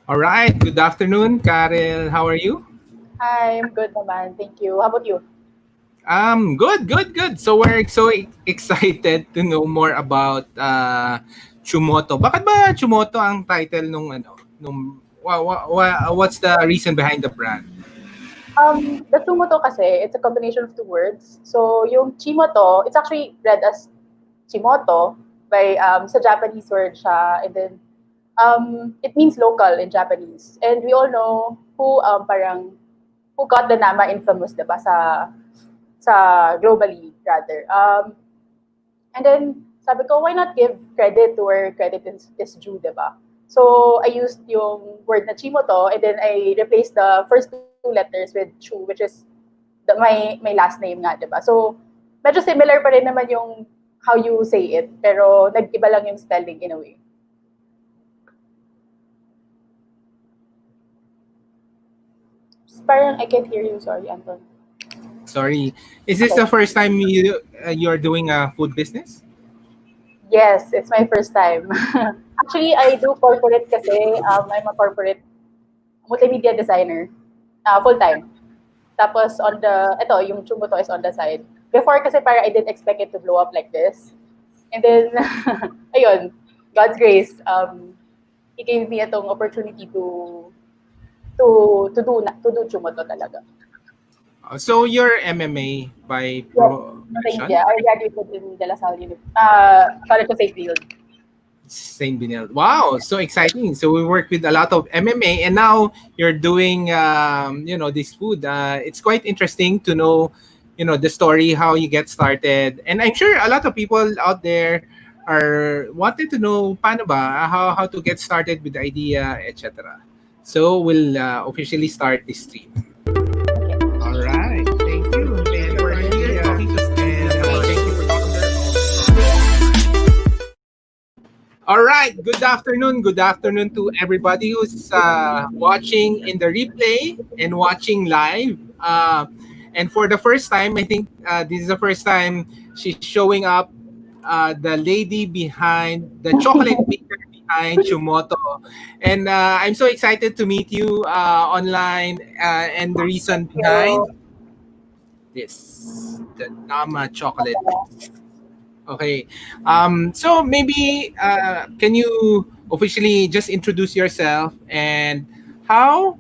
All right. Good afternoon, Caryl. How are you? Hi, I'm good naman. Thank you. How about you? Good. So we're so excited to know more about Chumoto. Bakit ba Chumoto ang title nung what's the reason behind the brand? The Chumoto kasi, it's a combination of two words. So, yung Chimoto, it's actually read as Chimoto sa Japanese word siya. And then, it means local in Japanese. And we all know who got the Nama infamous, diba, sa globally, rather. And then, sabi ko, why not give credit to where credit is due, diba? So, I used yung word na Chimoto, and then I replaced the first two letters with Chu, which is my last name nga, diba? So, medyo similar pa rin naman yung how you say it, pero nag-iba lang yung spelling in a way. Parang I can't hear you, sorry, Anton. Sorry. Is this Okay. the first time you're doing a food business? Yes, it's my first time. Actually, I do corporate kasi. I'm a corporate multimedia designer, full-time. Tapos yung Chumoto is on the side. Before kasi parang I didn't expect it to blow up like this. And then, ayun, God's grace, He gave me itong opportunity to do Chumoto talaga. So you're MMA by Yes, profession? yeah, I graduated in De La Salle College of St. Field. Saint Benil. Wow, so exciting. So we work with a lot of MMA and now you're doing this food. It's quite interesting to know, the story how you get started. And I'm sure a lot of people out there are wanted to know paano ba how to get started with the idea, etc. So we'll officially start this stream. Okay. All right. Thank you. And we're here talking to and thank you for All right. Good afternoon. Good afternoon to everybody who's watching in the replay and watching live. And for the first time, I think this is the first time she's showing up. The lady behind the chocolate maker behind Chumoto, and I'm so excited to meet you online. And the reason behind So, this, the Nama chocolate. Okay. So maybe can you officially just introduce yourself and how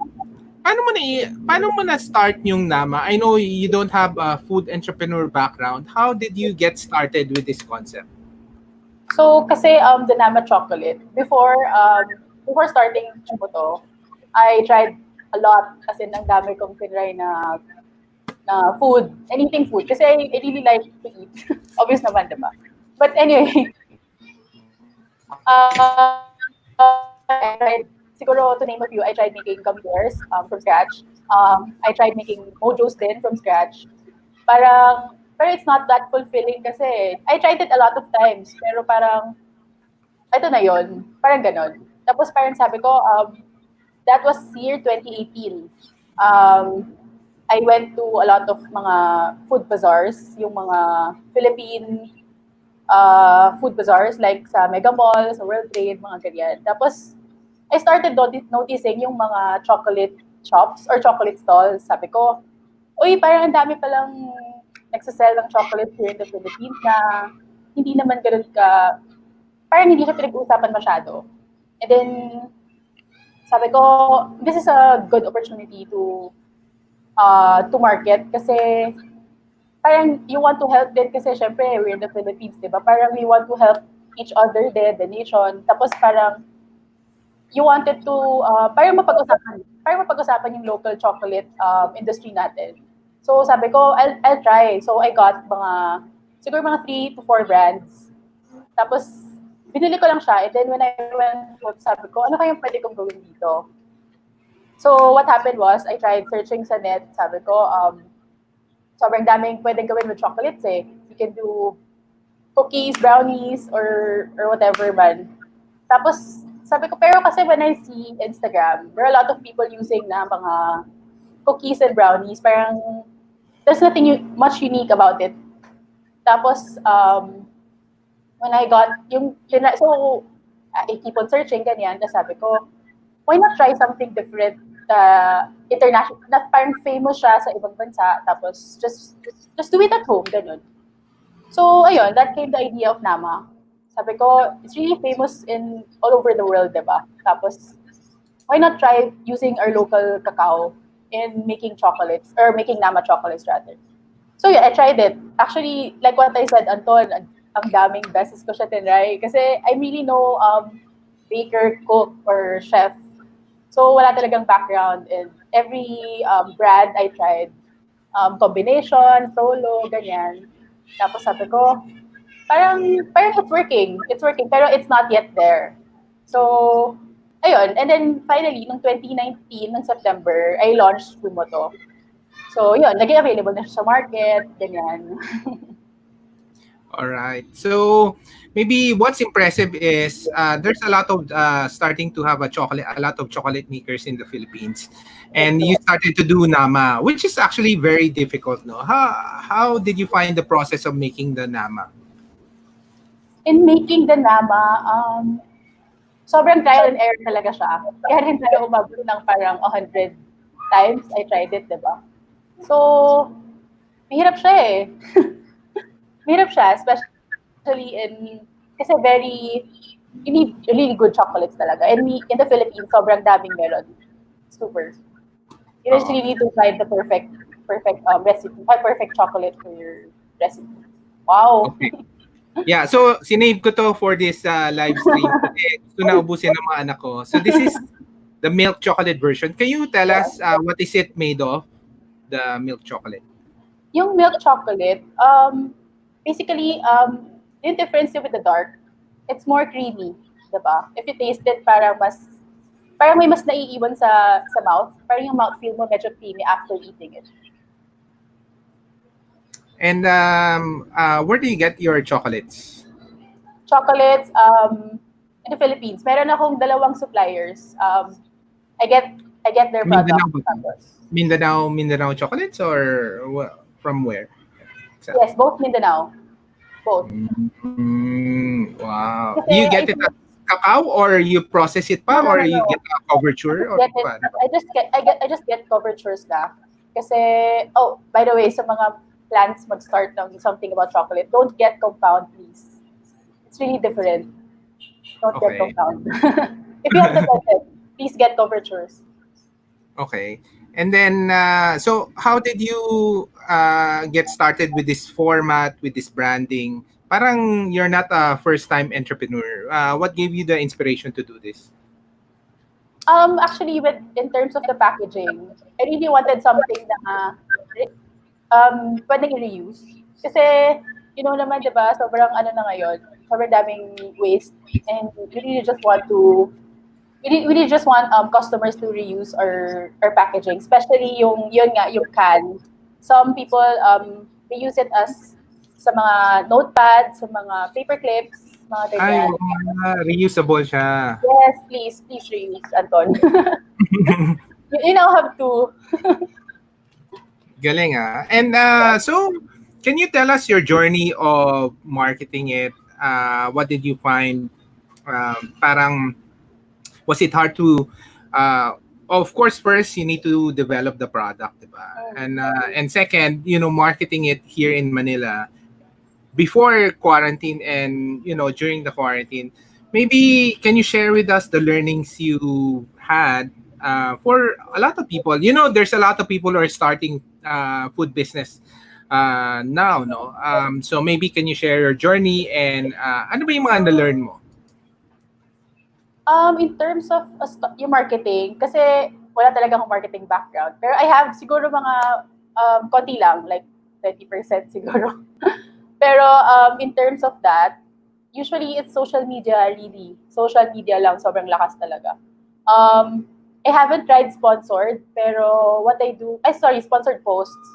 paano mo na start yung Nama? I know you don't have a food entrepreneur background. How did you get started with this concept? kasi the Nama chocolate, before starting Chumoto, I tried a lot, as in ang dami kong tinry na food, anything food. Kasi I really like to eat. Obvious naman, diba? But anyway, I tried, siguro to name a few, I tried making gummy bears from scratch. I tried making mojos din from scratch. Pero it's not that fulfilling kasi I tried it a lot of times, pero parang, ito na yon, parang ganon. Tapos parang sabi ko, that was year 2018. I went to a lot of mga food bazaars, yung mga Philippine food bazaars like sa Mega Mall, sa World Trade, mga ganyan. Tapos, I started noticing yung mga chocolate shops or chocolate stalls. Sabi ko, uy, parang ang dami palang nagsasell ng chocolate here in the Philippines na hindi naman ganun parang hindi siya pinag-uusapan masyado. And then, sabi ko, this is a good opportunity to market kasi parang you want to help din kasi syempre we're in the Philippines, di ba? Parang we want to help each other din, the nation. Tapos parang you wanted to parang mapag-usapan yung local chocolate industry natin. So sabi ko, I'll try. So I got siguro mga 3 to 4 brands. Tapos binili ko lang siya, and then when I went home, sabi ko, ano kayang pwede kong gawin dito? So what happened was, I tried searching sa net, sabi ko, sobrang daming pwedeng gawin with chocolates eh. You can do cookies, brownies, or whatever man. Tapos, sabi ko, pero kasi when I see Instagram, there are a lot of people using na mga cookies and brownies. Parang, there's nothing much unique about it. Tapos, when I got, I keep on searching, ganyan, tapos sabi ko, why not try something different, international, na parang famous siya sa ibang bansa, tapos just do it at home, ganun. So, ayun, that came the idea of Nama. Sabi ko, it's really famous in all over the world, di ba? Tapos, why not try using our local cacao in making chocolates, or making Nama chocolates rather. So yeah, I tried it. Actually, like what I said, Anton, ang daming beses ko siya tinry. Kasi I really know baker, cook, or chef. So wala talagang background. And every brand I tried, combination, solo, ganyan. Tapos sabi ko, parang it's working. It's working, pero it's not yet there. So, ayun. And then finally, noong 2019, ng September, I launched Chumoto. So, yun, naging available na siya sa market, ganyan. All right. So maybe what's impressive is there's a lot of starting to have a lot of chocolate makers in the Philippines, Yes, and you correct. started to do nama, which is actually very difficult. No, how did you find the process of making the nama? In making the nama, sobrang trial and error talaga siya. Kaya rin tayo umabot ng parang 100 times I tried it, di ba? So, mahirap siya eh. Mahirap siya, especially kasi you need really good chocolates talaga. And in the Philippines, sobrang daming meron. Super. You just Oo. really need to find the perfect recipe, perfect chocolate for your recipe. Wow. Okay. Yeah, so sinave ko to for this live stream kasi gusto na ubusin ng mga anak ko. So this is the milk chocolate version. Can you tell Yeah. us what is it made of? The milk chocolate. Yung milk chocolate, basically, yung difference with the dark, it's more creamy, diba? If you taste it, parang may mas naiiwan sa mouth. Parang yung mouth feel mo medyo creamy after eating it. And where do you get your chocolates? Chocolates, in the Philippines, meron akong dalawang suppliers. I get I get their Mindanao products. ba? Tapos, Mindanao chocolates or from where? yes, Exactly. both Mindanao. Both. Wow. Kasi You I get it think, as cacao or you process it no, pa no, or no, you get no. a coverture Just or get it. paano? I just get covertures na. Kasi, oh, by the way, sa mga plans mag-start ng something about chocolate, don't get compound, please. It's really different. Don't get Okay. compound. If you have the budget, please get covertures. Okay. And then, so how did you get started with this format, with this branding? Parang you're not a first-time entrepreneur. What gave you the inspiration to do this? Actually, in terms of the packaging, I really wanted something na pwedeng i-reuse. Kasi, naman, di ba, sobrang ano na ngayon, sobrang daming waste. And we really just want customers to reuse our packaging, especially yung can. Some people they use it as sa mga notepad, sa mga paper clips, mga Ay, ganyan. oo nga, reusable siya. Yes, please reuse, Anton. You now have to. Galing ah. And so, can you tell us your journey of marketing it? What did you find? Parang, was it hard to, uh, of course, first you need to develop the product, diba? And second, marketing it here in Manila before quarantine and during the quarantine, maybe can you share with us the learnings you had for a lot of people? There's a lot of people who are starting food business now, no? So maybe can you share your journey and ano ba yung mga na-learn mo? In terms of yung marketing, kasi wala talaga akong marketing background. Pero I have siguro mga konti lang, like 20% siguro. Pero in terms of that, usually it's social media really. Social media lang, sobrang lakas talaga. I haven't tried sponsored, pero what I do, sponsored posts.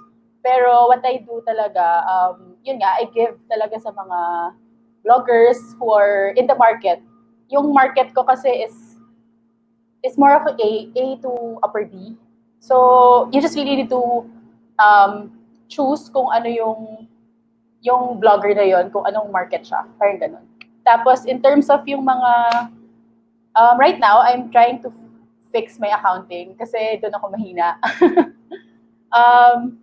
Pero what I do talaga, yun nga, I give talaga sa mga bloggers who are in the market. Yung market ko kasi is more of A to upper D. So, you just really need to choose kung ano yung blogger na yon, kung anong market siya. Parang ganun. Tapos, in terms of yung mga, right now, I'm trying to fix my accounting kasi doon ako mahina. um,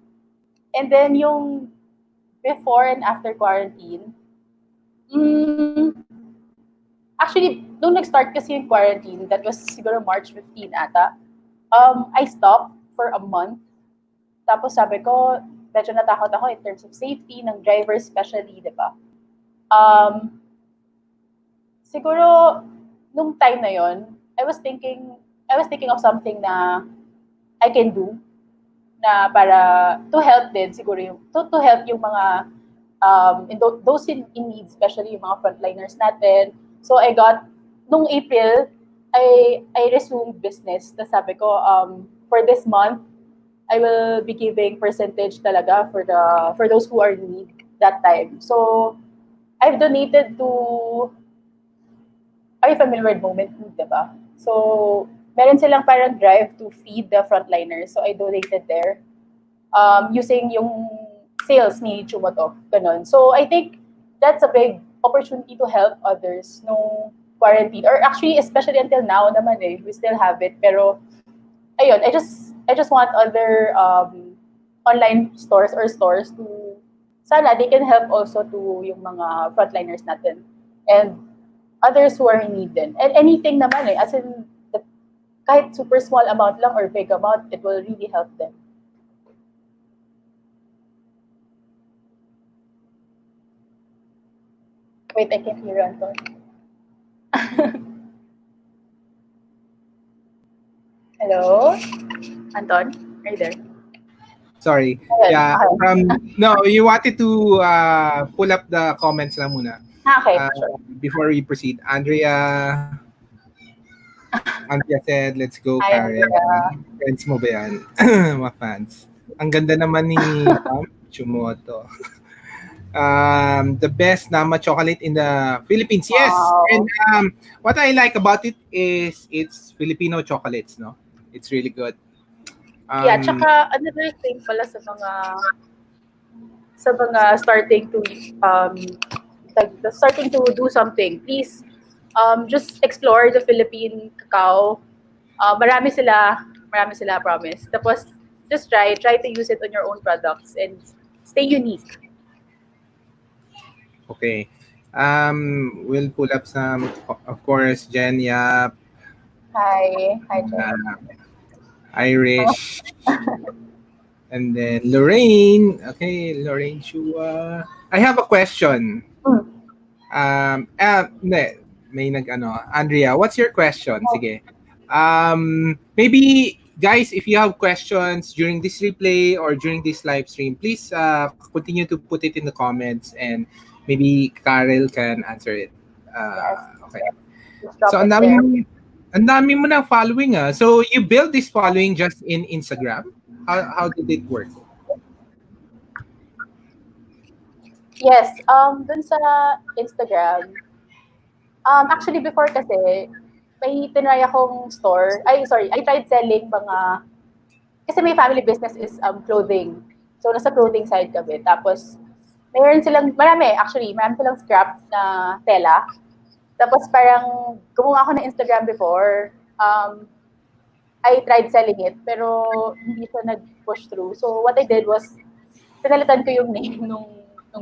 and then yung before and after quarantine, mm, actually, nung nag-start kasi yung quarantine, that was siguro March 15 ata, I stopped for a month. Tapos sabi ko, medyo natakot ako in terms of safety ng driver especially, di ba? Um, siguro, nung time na yon, I was thinking of something na I can do na para to help din siguro yung to help yung mga those in need, especially yung mga frontliners natin. So I got nung April I resumed business. Tapos sabi ko for this month I will be giving percentage talaga for those who are in need that time. So I've donated to, are you familiar with Moment Food, diba? So meron silang parang drive to feed the frontliners. So I donated there using yung sales ni Chumoto. Ganun. So I think that's a big opportunity to help others no quarantine. Or actually, especially until now naman we still have it. Pero ayun, I just want other online stores or stores to sana they can help also to yung mga frontliners natin and others who are in need din. And anything naman as in kahit super small amount lang or big amount, it will really help them. Wait, I can't hear you, Anton. Hello? Anton? Are you there? Sorry. Ayan, Yeah, okay. no, you wanted to pull up the comments lang muna. Okay, Uh, sure. before we proceed. Andrea said, let's go, Hi, Karen. Andrea. Friends mo ba yan? Mga fans. Ang ganda naman ni Chumoto. The best nama chocolate in the Philippines. Yes. And Wow. what I like about it is it's Filipino chocolates, no? It's really good. Yeah, Um, tsaka another thing pala sa mga starting to do something, please just explore the Philippine cacao. Marami sila promise. Tapos just try to use it on your own products and stay unique. okay. We'll pull up some, of course, Jen Yap, Hi, Jen. Irish, and then Lorraine. Okay, Lorraine Chua. I have a question. Mm. Hindi, may nag-ano. Andrea, what's your question? Sige. Maybe, guys, if you have questions during this replay or during this live stream, please continue to put it in the comments and maybe Caryl can answer it. Yes, Okay. just So, drop it there. ang dami mo ng following ah. So, you built this following just in Instagram? How did it work? Yes, dun sa Instagram, actually before kasi, may tinry akong store. Ay, sorry, I tried selling mga, kasi my family business is clothing. So, nasa clothing side kami. Tapos, marami silang scrap na tela. Tapos parang gumawa ako ng Instagram before. I tried selling it, pero hindi siya nag-push through. So, what I did was, pinalitan ko yung name nung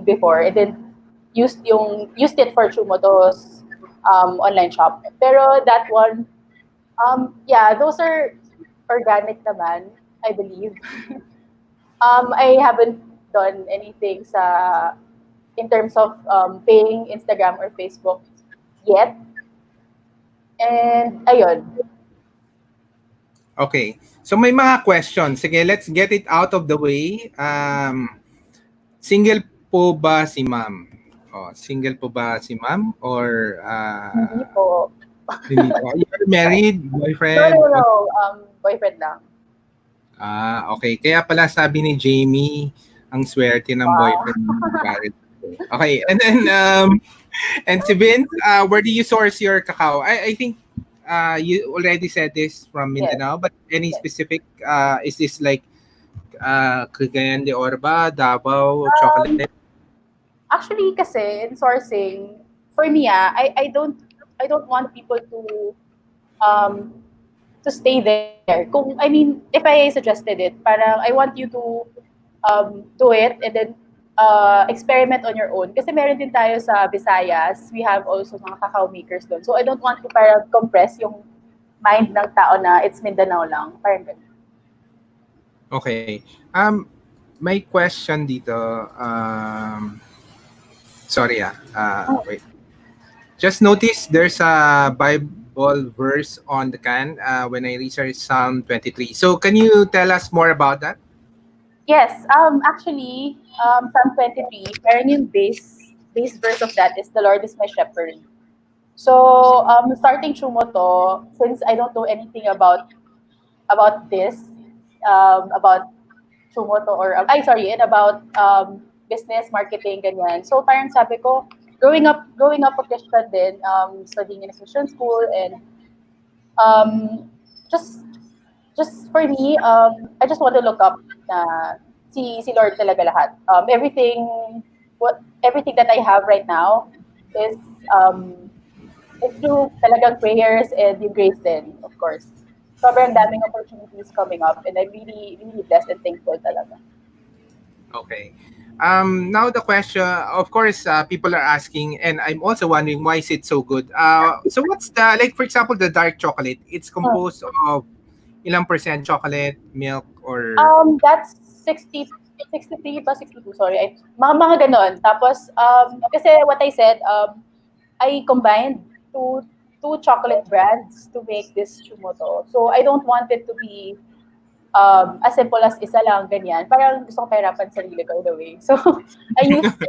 before and then used it for Chumoto's online shop. Pero that one, yeah, those are organic naman, I believe. I haven't done anything in terms of paying Instagram or Facebook yet. And ayun. Okay. So may mga questions. Sige, let's get it out of the way. Single po ba si ma'am? Oh, single po ba si ma'am? Or Hindi po. hindi po? You're married, No, boyfriend? no, no. Boyfriend lang. Okay. Kaya pala sabi ni Jamie, ang swerte ng Wow. boyfriend ni Karen. Okay. And then, and si Vince, where do you source your cacao? I think you already said this from Yes, Mindanao, but any yes. specific, is this like Cagayan de Orba, Davao, Um, chocolate? actually, kasi in sourcing, for me, I don't want people um, stay there. Kung I mean, if I suggested it, parang I want you to do it and then experiment on your own. Kasi meron din tayo sa Visayas. We have also mga cacao makers doon. So I don't want to parang compress yung mind ng tao na it's Mindanao lang. Parang ganun. Okay. May question dito. Sorry wait. Just notice there's a Bible verse on the can when I researched Psalm 23. So can you tell us more about that? Yes, actually, Psalm 23, parang yung base verse of that is the Lord is my shepherd. So, starting Chumoto, since I don't know anything about this, about Chumoto or ay sorry, and about business marketing ganyan. So parang sabi ko, growing up a Christian din, studying in a Christian school and um, just just for me, I just want to look up na si Lord talaga lahat. Everything that I have right now is um, is through talagang prayers and yung grace din, of course. Sobrang daming opportunities coming up and I'm really, really blessed and thankful talaga. Okay. Now the question, of course, people are asking, and I'm also wondering why is it so good. So what's the like, for example, the dark chocolate? It's Hmm. composed of ilang percent chocolate, milk, or That's 63 ba 62, sorry. Mga gano'n. Tapos, kasi what I said, I combined two chocolate brands to make this Chumoto. So, I don't want it to be as simple as isa lang, ganyan. Parang gusto ko pahirapan sarili ko in a way. So, I used to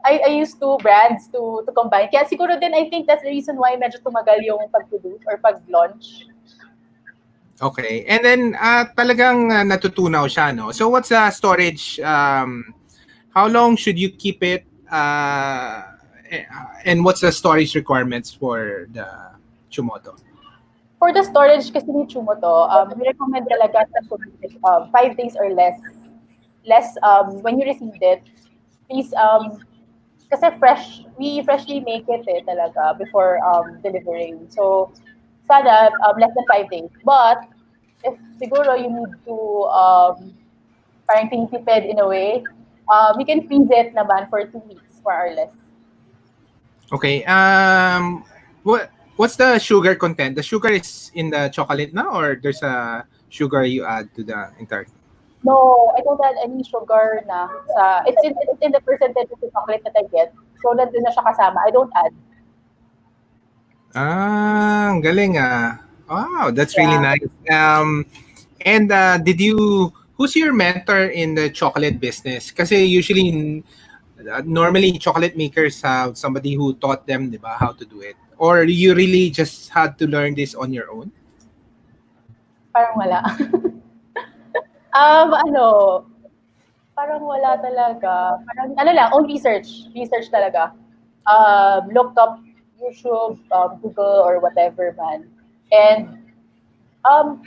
I used two brands to combine. Kaya siguro din, I think that's the reason why medyo tumagal yung pag-produce or pag-launch. okay. And then talagang natutunaw siya, no? So what's the storage? How long should you keep it? And what's the storage requirements for the Chumoto? For the storage kasi ni Chumoto, we recommend talaga na 5 days or less. When you received it, please, kasi we freshly make it talaga before delivering. So, sana less than 5 days. But, if siguro you need to parang tinitipid in a way, you can freeze it naman for 2 weeks, more or less. Okay. What's the sugar content? The sugar is in the chocolate now, or there's a sugar you add to the entire. No, I don't add any sugar na it's in the percentage of the chocolate that I get. So nandun na siya kasama. I don't add. Ang galing ah. Wow, that's really Yeah. nice. And did you who's your mentor in the chocolate business? Kasi usually normally chocolate makers have somebody who taught them, 'di ba, how to do it. Or you really just had to learn this on your own? Parang wala. Ano, parang wala talaga. Parang ano lang, own research. Research talaga. Looked up YouTube, Google or whatever man. And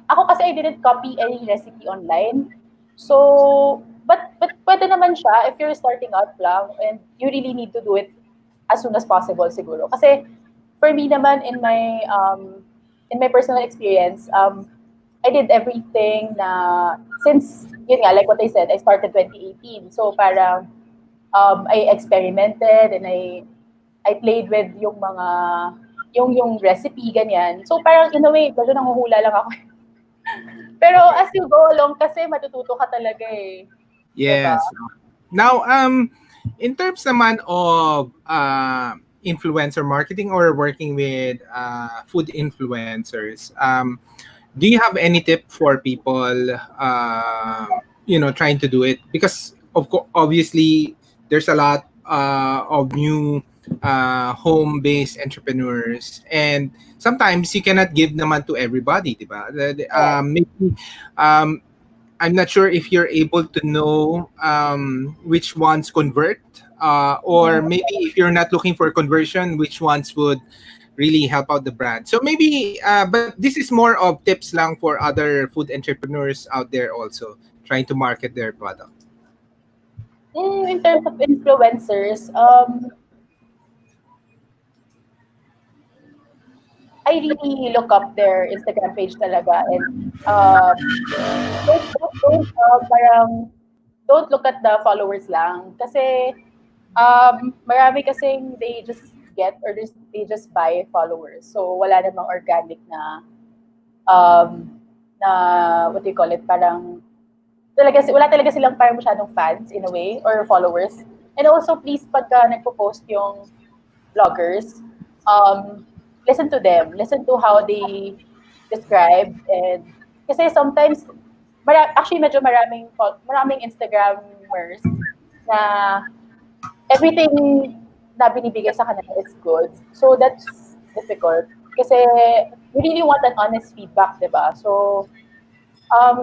ako kasi I didn't copy any recipe online. So, but pwede naman siya if you're starting out lang and you really need to do it as soon as possible siguro. Kasi for me naman in my personal experience, I did everything na since yun nga like what I said, I started 2018. So parang I experimented and I played with yung recipe ganyan. So parang in a way, medyo nanghuhula lang ako. Pero Okay. as you go along kasi matututo ka talaga eh. 'Di ba? Yes. Now, in terms naman of influencer marketing or working with food influencers, do you have any tip for people, trying to do it? Because obviously, there's a lot of new home-based entrepreneurs, and sometimes you cannot give naman to everybody, diba? Correct. Maybe um, I'm not sure if you're able to know which ones convert, or Mhm. maybe if you're not looking for conversion, which ones would really help out the brand. So maybe, but this is more of tips lang for other food entrepreneurs out there also trying to market their product. In terms of influencers, I really look up their Instagram page talaga, and um, parang don't look at the followers lang kasi marami kasing they just get or they just buy followers. So wala namang organic um na what do you call it, parang wala talaga silang parang masyadong fans in a way or followers. And also please pagka nagpo-post yung vloggers, um, listen to them. Listen to how they describe, and kasi sometimes actually medyo maraming Instagrammers na everything na binibigay sa kanila is good. So that's difficult. Kasi we really want an honest feedback, di ba? So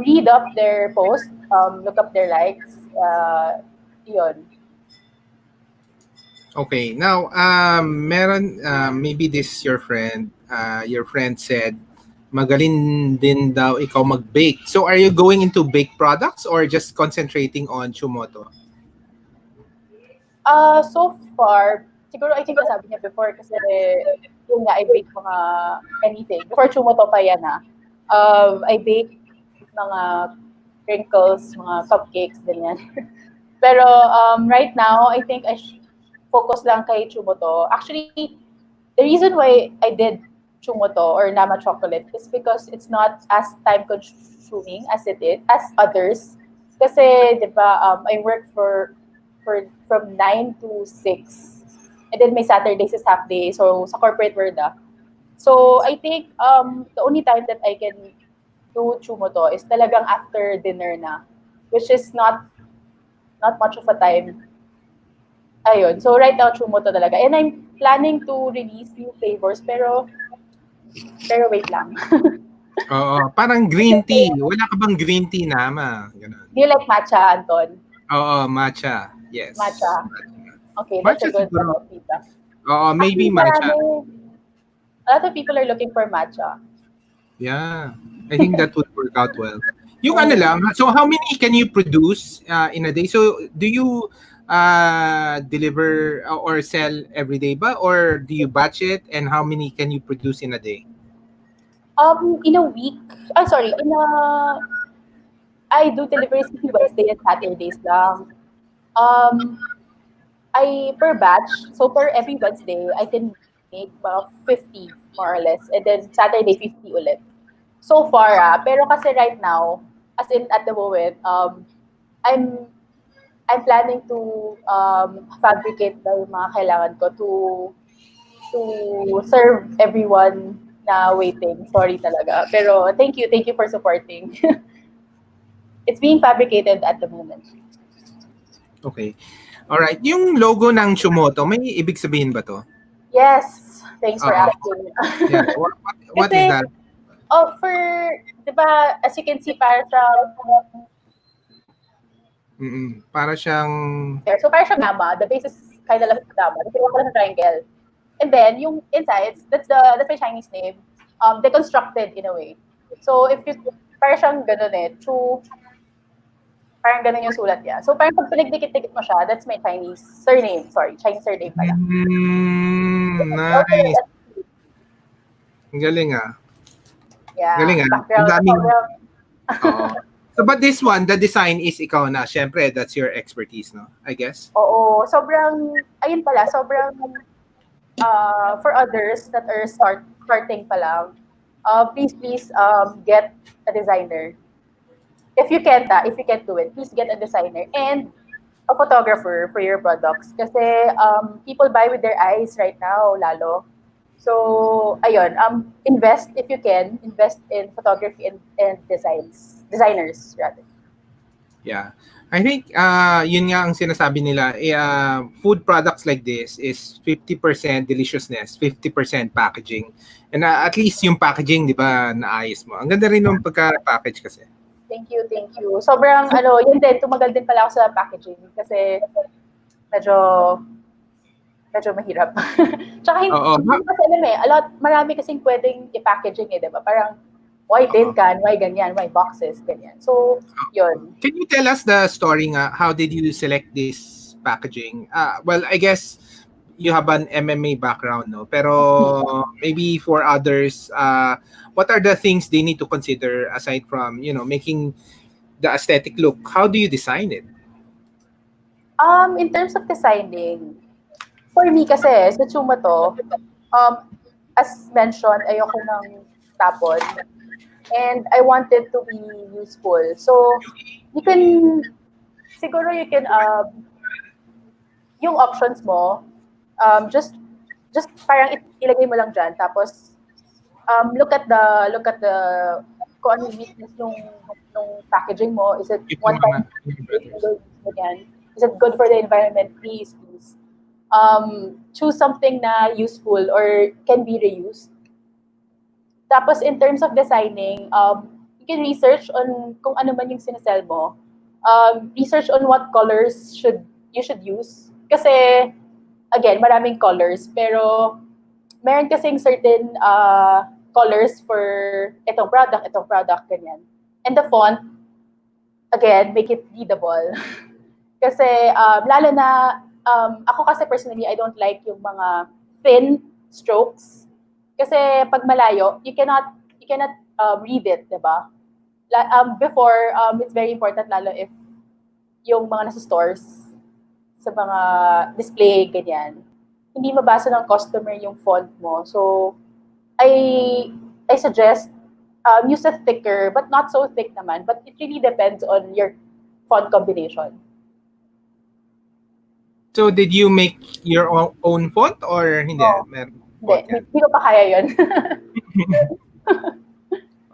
read up their post, look up their likes, yun. Okay. Now, meron, maybe this your friend said, magaling din daw ikaw mag-bake. So, are you going into bake products or just concentrating on Chumoto? So far, siguro I think nasabi niya before kasi yung nga, I bake mga anything. Before Chumoto pa yan I bake mga crinkles, mga cupcakes, ganyan. Pero right now, I think focus lang kay Chumoto. Actually, the reason why I did Chumoto or Nama chocolate is because it's not as time consuming as others. Kasi, di ba, I work from 9 to 6. And then may Saturdays is half day. So, sa corporate world So, I think the only time that I can do Chumoto is talagang after dinner na. Which is not much of a time. Ayun. So, right now, Chumoto talaga. And I'm planning to release new flavors, pero wait lang. Oo, parang green tea. Wala ka bang green tea nama? Ganun. Do you like matcha, Anton? Oo, matcha. Yes. Matcha. Okay, that's Matcha a good siguro. feedback. Oo, maybe Actually, matcha. a lot of people are looking for matcha. Yeah. I think that would work out well. Yung ano Mm. lang, so how many can you produce in a day? So do you deliver or sell every day ba? Or do you batch it? And how many can you produce in a day? In a week, sorry, I do deliveries Wednesday and Saturdays lang. Um, per batch, so per every Wednesday, I can make about 50 more or less. And then Saturday, 50 ulit. So far, pero kasi right now, as in at the moment, I'm I'm planning to fabricate na yung mga kailangan ko to serve everyone na waiting. Sorry talaga. Pero thank you for supporting. It's being fabricated at the moment. Okay. All right. Yung logo ng Chumoto, may ibig sabihin ba to? Yes. Thanks for Oo. asking. Yeah. What is Kasi, that? di ba, as you can see, para siyang, Para siyang so para siyang gama. The base is kind of like gama. Kasi wala sa triangle. And then, yung insides, that's my Chinese name, deconstructed in a way. So, if you, para siyang ganun true, parang ganun yung sulat niya. So, parang pag pinagdikit-dikit mo siya, that's my Chinese surname. Sorry, Chinese surname pala. Nice. Ang galing Yeah. Galing Ang Background. daming... Oo. So, but this one, the design is ikaw na. Siyempre, that's your expertise, no? I guess. Oo. Ayun pala, for others that are starting pa lang, please get a designer. If you can't do it, please get a designer and a photographer for your products. Kasi people buy with their eyes right now, lalo. So, ayun, invest if you can, invest in photography and designers rather. Yeah. I think yun nga ang sinasabi nila, food products like this is 50% deliciousness, 50% packaging. And at least yung packaging, di ba, naayos mo. Ang ganda rin ng pagka-package kasi. Thank you. Sobrang, yun din, tumagal din pala ako sa packaging kasi medyo mahirap. Tsaka hindi kasi marami kasing pwedeng i-packaging di ba? Parang, why tin can, why ganyan, why boxes, ganyan. So, yun. Can you tell us the story nga? How did you select this packaging? Well, I guess you have an MMA background, no? Pero maybe for others, what are the things they need to consider aside from, making the aesthetic look? How do you design it? In terms of designing, for me kasi, sa Chumoto, as mentioned, ayoko ng tapon. And I want it to be useful. So, you can, siguro you can, yung options mo, just parang ilagay mo lang dyan. Tapos, look at the, kung ano yung neatness nung packaging mo. Is it Itong one mga time use, single use again? Is it good for the environment? Please, please. Choose something na useful or can be reused. Tapos in terms of designing, you can research on kung ano man yung sinesell mo. Research on what colors you should use. Kasi, again, maraming colors. Pero, meron kasing certain colors for itong product, ganyan. And the font, again, make it readable. Kasi, lalo na, ako kasi personally, I don't like yung mga thin strokes. Kasi pag malayo, you cannot read it, 'di ba? Before, it's very important lalo if yung mga nasa stores, sa mga display, ganyan, hindi mabasa ng customer yung font mo. So, I I suggest use a thicker, but not so thick naman. But it really depends on your font combination. So, did you make your own font or hindi? Oh, Meron hindi, font ka? hindi ko pa kaya yun.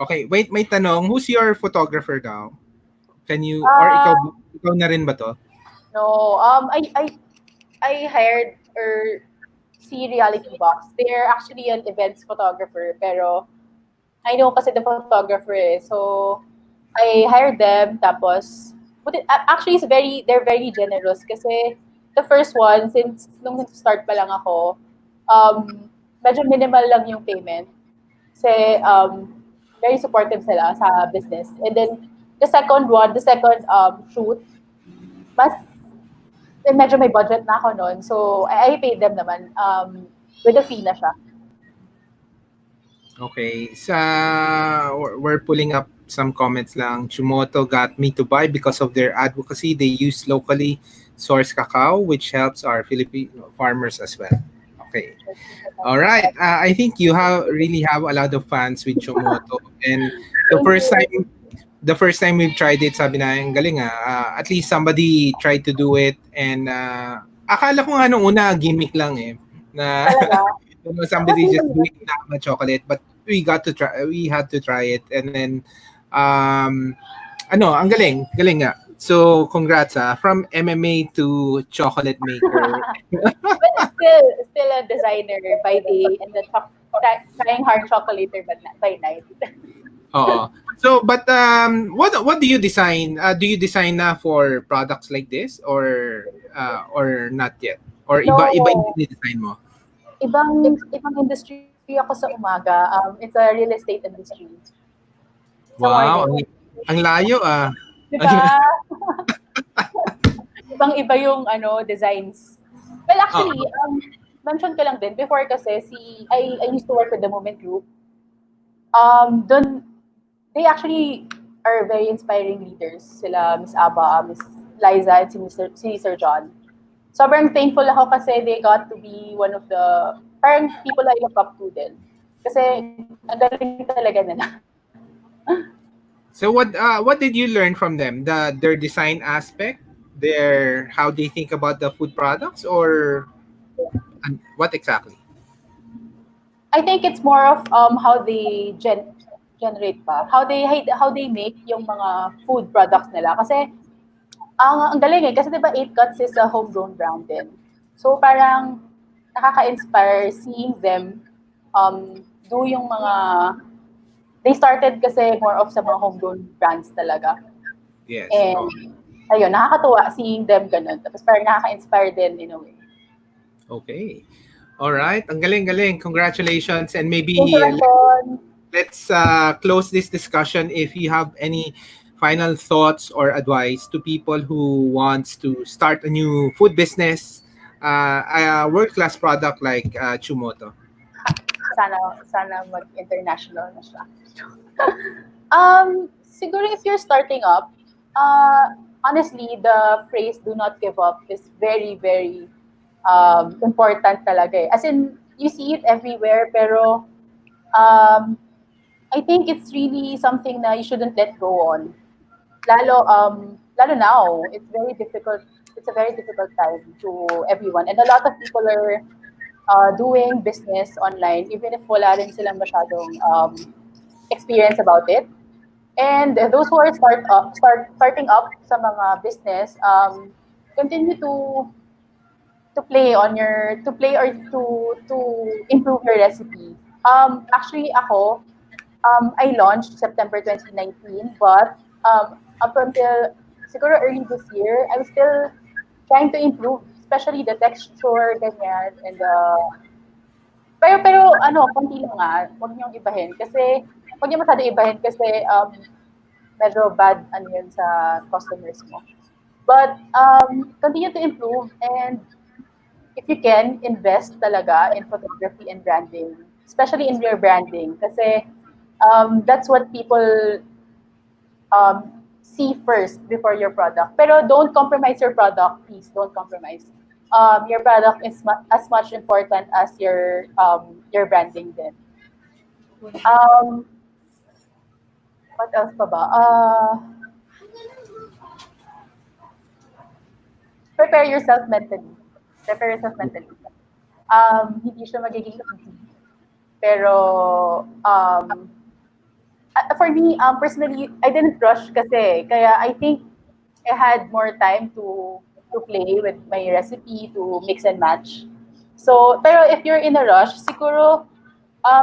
Okay, wait, may tanong. Who's your photographer daw? Can you, or Ah, ikaw na rin ba to? no, I hired or see Reality Box. They're actually an events photographer, pero I know kasi the photographer eh. So, I hired them, tapos, actually, they're very generous kasi the first one, since nung start pa lang ako, medyo minimal lang yung payment. Kasi, very supportive sila sa business. And then, the second shoot, mas, medyo may budget na ako noon. So, I paid them naman, with a fee na siya. Okay, we're pulling up some comments lang. Chumoto got me to buy because of their advocacy. They use locally sourced cacao, which helps our Filipino farmers as well. Okay. All right. I think you really have a lot of fans with Chumoto, and the Thank first you. time the first time we've tried it, sabi na, ang galing at least somebody tried to do it, and akala ko nga nung una gimmick lang eh na Talaga. somebody just doing Tama chocolate, but we had to try it, and then um ang galing nga. So congrats from MMA to chocolate maker. But still a designer by day and then trying hard chocolater by night. Oo. So but what do you design? Do you design na for products like this or not yet? Or iba yung No, design mo? ibang industry ako sa umaga. It's a real estate industry. Sa Wow, morning. ang layo Di ba? Ibang-iba yung designs. Well, Oo. actually, mention ko lang din, before kasi I used to work with the Moment Group. Dun, they actually are very inspiring leaders. Sila Miss Aba, Miss Liza, and si Sir John. Sobrang thankful ako kasi they got to be one of the parang people I look up to din. Kasi ang galing talaga nila. So what did you learn from them? Their design aspect, their how they think about the food products, or what exactly? I think it's more of how they generate pa. How they make yung mga food products nila. Kasi ang galing eh. Kasi 'di ba 8 Cuts is a homegrown brand din. So parang nakaka-inspire seeing them do yung mga they started kasi more of sa mga homegrown brands talaga. Yes. Oh, And ayun, nakakatuwa seeing them ganun. Tapos parang nakaka-inspire din in a way. okay. All right. Ang galing. Congratulations. And Thank you, maybe Anton. let's close this discussion. If you have any final thoughts or advice to people who wants to start a new food business, a world-class product like Chumoto? Sana, sana mag-international na siya. Siguro if you're starting up, honestly, the phrase "do not give up" is very, very important talaga eh. As in, you see it everywhere, pero um, I think it's really something na you shouldn't let go on. Lalo now, it's very difficult. It's a very difficult time to everyone, and a lot of people are doing business online, even if wala rin silang masyadong experience about it. And those who are starting up sa mga business, continue to play or to improve your recipe. Actually, ako, I launched September 2019, but up until siguro early this year, I'm still trying to improve, especially the texture, ganyan, and pero ano, konti lang huwag niyong ibahin kasi huwag niyo masyado ibahin kasi medyo bad ano yun sa customers mo. But continue to improve, and if you can, invest talaga in photography and branding, especially in your branding kasi that's what people see first before your product. Pero don't compromise your product, please. Don't compromise. Your product is as much important as your branding then. Um, what else pa ba? Prepare yourself mentally. Prepare yourself mentally. Hindi siya magiging easy. Pero for me, personally, I didn't rush kasi. Kaya I think I had more time to play with my recipe, to mix and match. So, pero if you're in a rush, siguro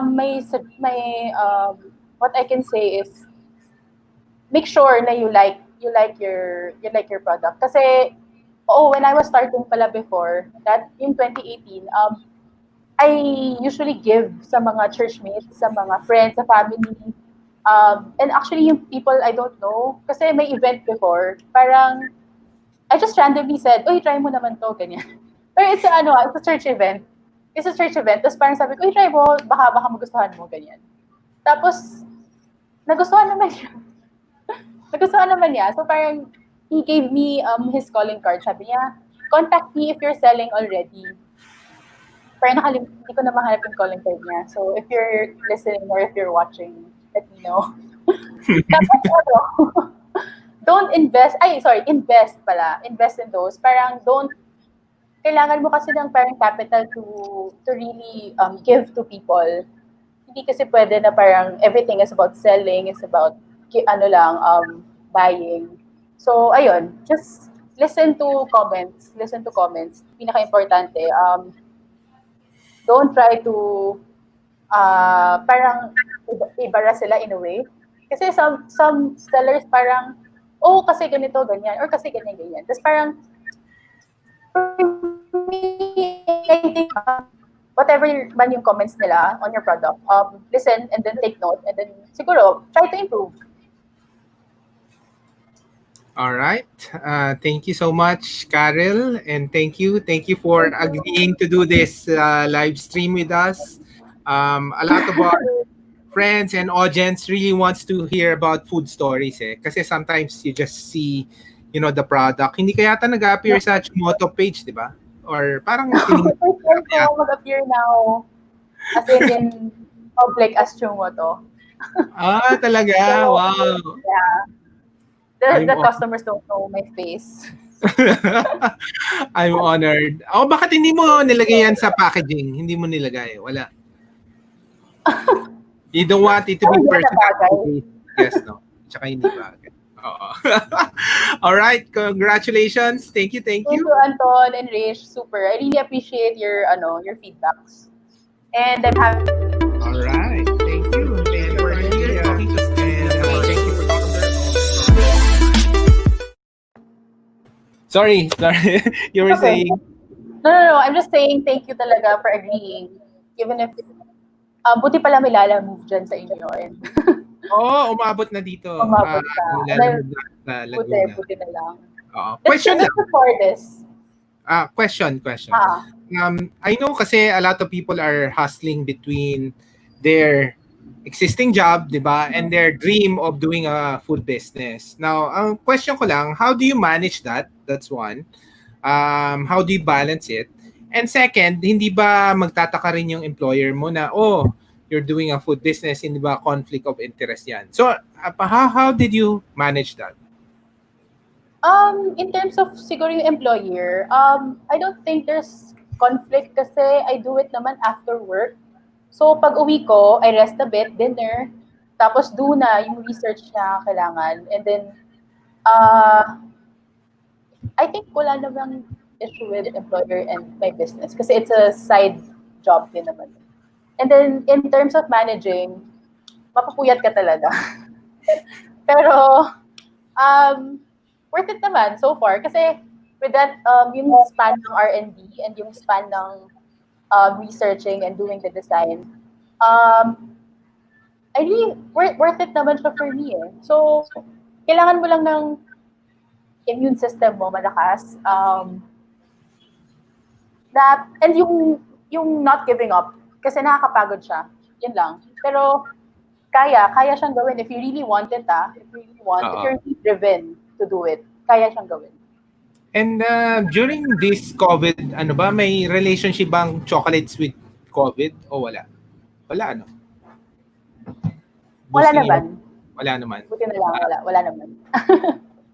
may what I can say is make sure na you like your product. Kasi when I was starting pala before, that in 2018, I usually give sa mga churchmates, sa mga friends, sa family. And actually, yung people I don't know, kasi may event before, parang I just randomly said, "Uy, try mo naman to," ganyan. Pero it's a church event. It's a church event. Tapos parang sabi ko, "Uy, try mo, baka magustuhan mo," ganyan. Tapos, nagustuhan naman niya. Nagustuhan naman niya. So parang, he gave me his calling card. Sabi niya, "Contact me if you're selling already." Pero hindi ko na mahanap yung calling card niya. So if you're listening or if you're watching, let me know. Tapos don't invest, invest pala. Invest in those. Parang kailangan mo kasi ng parang capital to really give to people. Hindi kasi pwede na parang everything is about selling, is about buying. So ayun, just listen to comments. Listen to comments. Pinaka-importante, don't try to parang ibara sila in a way. Kasi some sellers parang, oh, kasi ganito, ganyan, or kasi ganyan, ganyan. Tapos parang, for me, I think, whatever man yung comments nila on your product, listen and then take note, and then siguro, try to improve. All right. Thank you so much, Caryl, and thank you for agreeing to do this live stream with us. A lot of our friends and audience really wants to hear about food stories eh. Kasi sometimes you just see, the product. Hindi kaya yata nag-appear sa Chumoto page, di ba? Or parang First time ko mag-appear now as in public as Chumoto. Talaga? So, Wow. yeah. The customers don't know my face. I'm honored. Bakit hindi mo nilagay yan sa packaging? Hindi mo nilagay. Wala. You don't want it to be personal. Yes, no? Tsaka hindi bagay. Oo. All right. Congratulations. Thank you. Thank you, Anton and Rish. Super. I really appreciate your feedbacks. And I'm happy. All right. Thank you. And for here, talking to thank you for talking to Sorry. You were saying? No. I'm just saying thank you talaga for agreeing. Even if, buti pala may move dyan sa inyo. Umabot na dito. Umabot na. Lalamog na sa Laguna. Buti na lang. Question lang. For this. Question. Ah, I know kasi a lot of people are hustling between their existing job, 'di ba, and their dream of doing a food business. Now, ang question ko lang, how do you manage that? That's one. How do you balance it? And second, hindi ba magtataka rin yung employer mo na, oh, you're doing a food business, hindi ba conflict of interest yan? So, how did you manage that? in terms of siguro yung employer, I don't think there's conflict kasi I do it naman after work. So, pag uwi ko, I rest a bit, dinner, tapos do na yung research na kailangan. And then, uh, I think wala namang issue with employer and my business kasi it's a side job din naman. And then, in terms of managing, mapapuyat ka talaga. Pero, um, worth it naman so far kasi with that, yung span ng R&D and yung span ng researching and doing the design, I really, worth it naman siya for me eh. So, kailangan mo lang ng immune system mo malakas, that, and yung not giving up, kasi nakakapagod siya, yun lang. Pero, kaya siyang gawin if you really want it if you really want, if Oo. you're really driven to do it, kaya siyang gawin. And during this COVID, ano ba, may relationship bang chocolates with COVID o wala? Wala, ano? Wala Boosting naman. in, wala naman. Buti na lang, wala naman.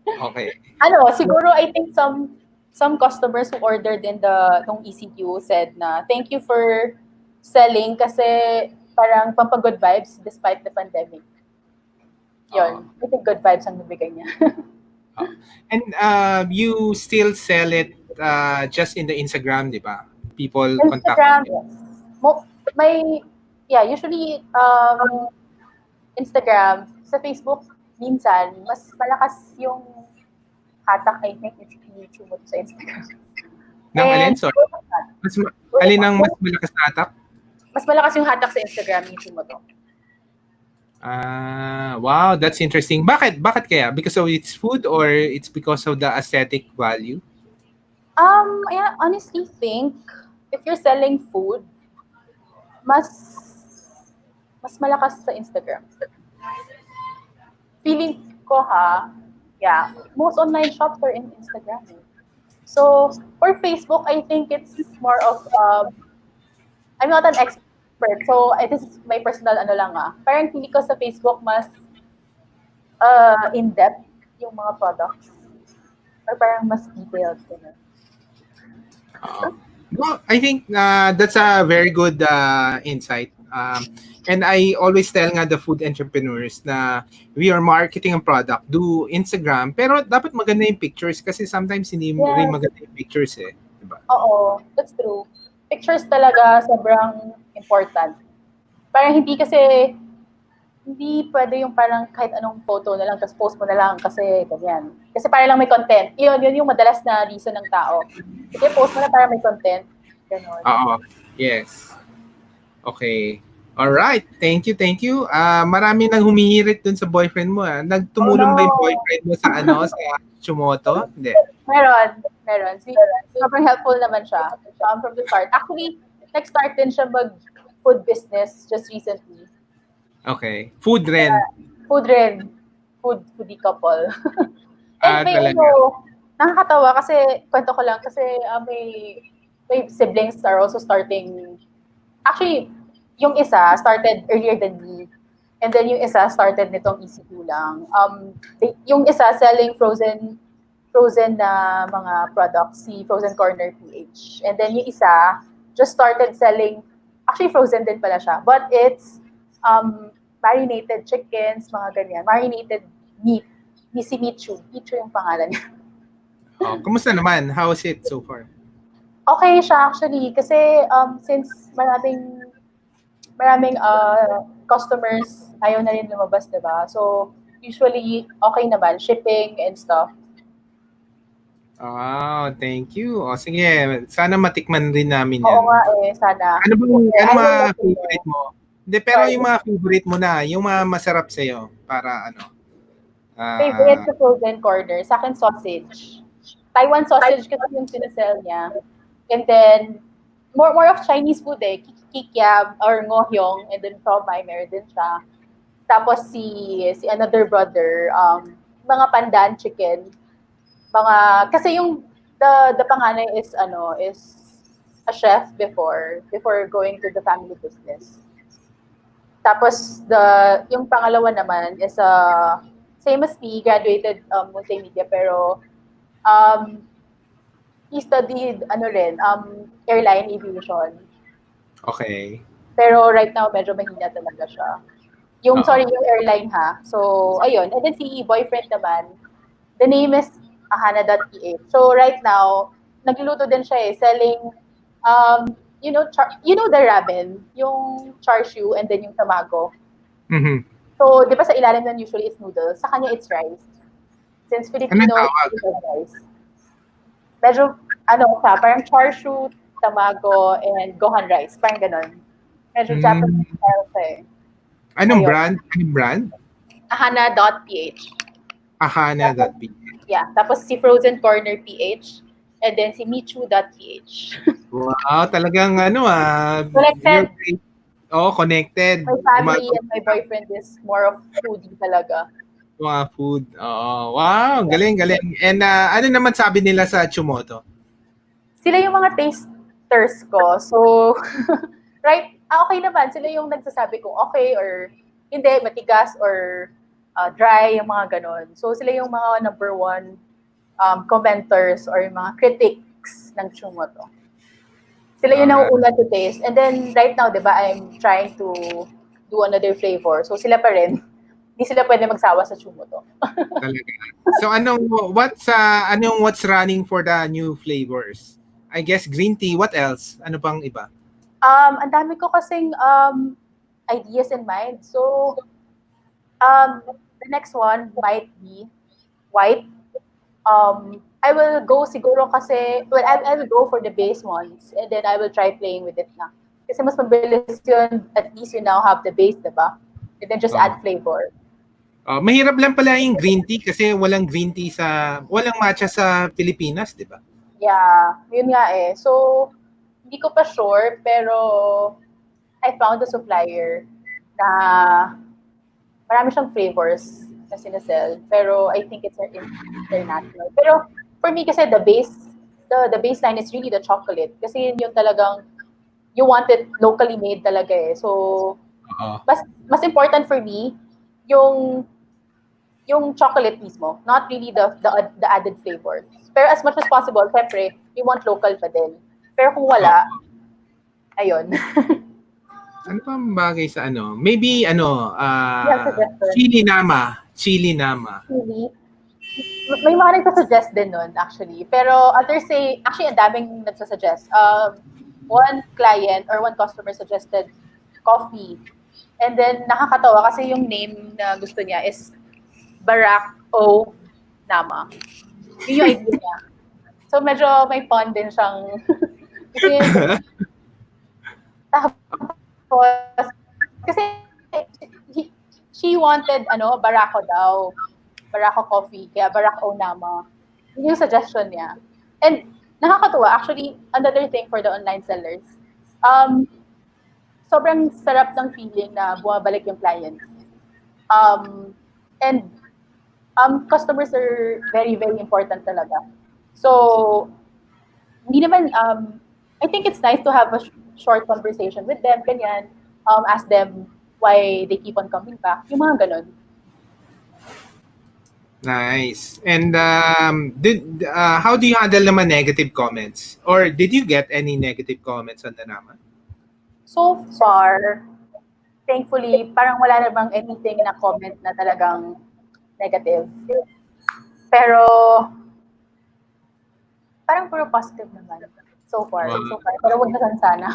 Okay. Ano, siguro I think some customers who ordered in nung ECQ said na thank you for selling kasi parang pampagood vibes despite the pandemic. Oo. Yun. I think good vibes ang nabigay niya. Oo. And you still sell it just in the Instagram, di ba? People contact Instagram, you. yes. May, yeah, usually Instagram, sa Facebook, minsan, mas malakas yung hatak, I think, ni Chumoto sa Instagram. Nang alin? And, Sorry. Alin ang mas malakas na atak? mas malakas yung hatak sa Instagram ni Chumoto. Wow, that's interesting. Bakit kaya? Because of its food or it's because of the aesthetic value? I honestly think, if you're selling food, mas malakas sa Instagram. Feeling ko yeah, most online shops are in Instagram. So, for Facebook, I think it's more of, I'm not an expert, so this is my personal ano lang Parang feeling ko sa Facebook mas in-depth yung mga products. Or parang mas detailed. Well, I think that's a very good insight. And I always tell nga the food entrepreneurs na we are marketing a product, do Instagram, pero dapat maganda yung pictures kasi sometimes hindi rin Yes. maganda yung pictures eh. Diba? Oo, that's true. Pictures talaga sobrang important. Parang hindi pwede yung parang kahit anong photo na lang tapos post mo na lang kasi ganyan. Kasi para lang may content. Yun yung madalas na reason ng tao. Sige, post mo na para may content. Ganon. Oo. Yes. Okay. All right. Thank you. Marami nang humihirit dun sa boyfriend mo. Nagtumulong ba yung boyfriend mo sa sa Chumoto? Hindi. Meron. Sobrang helpful naman siya from the start. Actually, nag-start din siya mag-food business just recently. Okay. Food rin. Food rin. Foodie couple. And may Talaga. nakakatawa kasi, kwento ko lang, kasi may siblings are also starting. Actually, yung isa started earlier than me. And then yung isa started nitong ECQ lang. Yung isa selling frozen na mga products, si Frozen Corner PH. And then yung isa just started selling, actually frozen din pala siya, but it's marinated chickens, mga ganyan. Marinated meat. Si Michu. Michu yung pangalan niya. Kumusta naman? How is it so far? Okay siya actually kasi since maraming customers ayaw na rin lumabas, diba? So, usually, okay naman. Shipping and stuff. Thank you. Sige, sana matikman rin namin yan. Oo nga sana. Ano I will mga let you know. favorite mo? Hindi, pero Sorry. yung mga favorite mo na, yung mga masarap sa'yo, para Favorite sa Frozen Corner, sa akin sausage. Taiwan sausage kasi yung sinesell niya. And then, more of Chinese food eh. Kikiam or ngohyong. And then siomai, meron din siya. Tapos si another brother, mga pandan chicken. Kasi yung the panganay is a chef before going to the family business. Tapos yung pangalawa naman is same as me, graduated multimedia pero um, he studied airline aviation. Okay. Pero right now medyo mahina talaga siya. Oo. Yung airline ha. So ayun, and then si boyfriend naman, the name is ahana.ph. So right now, nagluluto din siya selling you know the ramen, yung char siu and then yung tamago. Mhm. So, di ba sa ilalim nun usually it's noodles, sa kanya it's rice. Since Anong Filipino, tawag? we love rice. Medyo, parang char siu, tamago, and gohan rice. Parang ganon. Medyo Japanese Hmm. style siya eh. Anong Ayun. brand? Anong brand? Ahana.ph. Ahana.ph. Yeah. Tapos si Frozen Corner PH. And then si Michu.ph. Wow, talagang you're Connected. great. Oh, connected. My family Gumagawa and my boyfriend is more of foodie talaga. ng mga food. Oo. Wow, galing, galing. And ano naman sabi nila sa Chumoto? Sila yung mga tasters ko. So, right, okay naman. Sila yung nagsasabi kung okay or hindi, matigas or dry, yung mga ganon. So, sila yung mga number one commenters or yung mga critics ng Chumoto. Sila yung Alright. nauuna to taste. And then, right now, di ba, I'm trying to do another flavor. So, sila pa rin. Hindi sila pwede magsawa sa Chumoto. Talaga. So what's running for the new flavors? I guess green tea. What else? Ano pang iba? Ang dami ko kasing ideas in mind. So, the next one might be white. I will go siguro kasi, well, I will go for the base ones and then I will try playing with it na. Kasi mas mabilis yun, at least you now have the base, diba? And then just Oh. add flavor. Mahirap lang pala yung green tea kasi walang matcha sa Pilipinas, di ba? Yeah, yun nga eh. So, hindi ko pa sure, pero I found a supplier na marami siyang flavors na sinasell. Pero I think it's international. Pero for me kasi the baseline is really the chocolate. Kasi yun yung talagang, you want it locally made talaga eh. So, Oo. mas important for me yung yung chocolate mismo, not really the added flavors. Pero as much as possible, syempre, we want local pa din. Pero kung wala, Oo. ayun. Ano pa ang bagay sa ano? Maybe You have suggestion. chili nama. Chili nama. Really? May mga nagsusuggest din nun, actually. Pero others say, actually, ang daming nagsusuggest. One client or one customer suggested coffee. And then, nakakatawa kasi yung name na gusto niya is Barack O. Nama. Yun yung idea niya. So, medyo may pun din siyang tapos, kasi she wanted, Barako daw. Barako coffee. Kaya Barack O. Nama. Yun yung suggestion niya. And, nakakatuwa. Actually, another thing for the online sellers, sobrang sarap ng feeling na bumabalik yung client. And customers are very, very important talaga. So, hindi naman, I think it's nice to have a short conversation with them, ganyan. Ask them why they keep on coming back. Yung mga ganun. Nice. And how do you handle naman negative comments? Or did you get any negative comments on the nama? So far, thankfully, parang wala namang anything na comment na talagang negative. Pero, parang puro positive naman. So far. Wow. Pero wag na sana.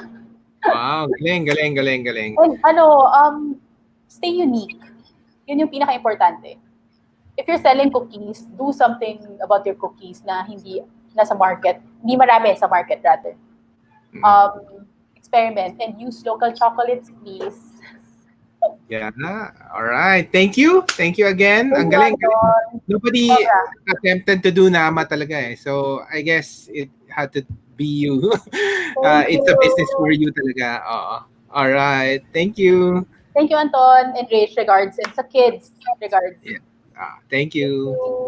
Wow, galing, galing, galing, galing. And stay unique. Yun yung pinaka-importante. If you're selling cookies, do something about your cookies na hindi nasa market, hindi marami sa market rather. Experiment and use local chocolates, please. Yeah. All right. Thank you. Thank you again. Thank Ang you, galing, galing. Anton. Nobody Sobra. attempted to do nama talaga eh. So, I guess it had to be you. Thank It's a business for you. you talaga. Oo. All right. Thank you. Thank you, Anton. And Rach, regards. And sa kids, regards. Yeah. Thank Thank you. you.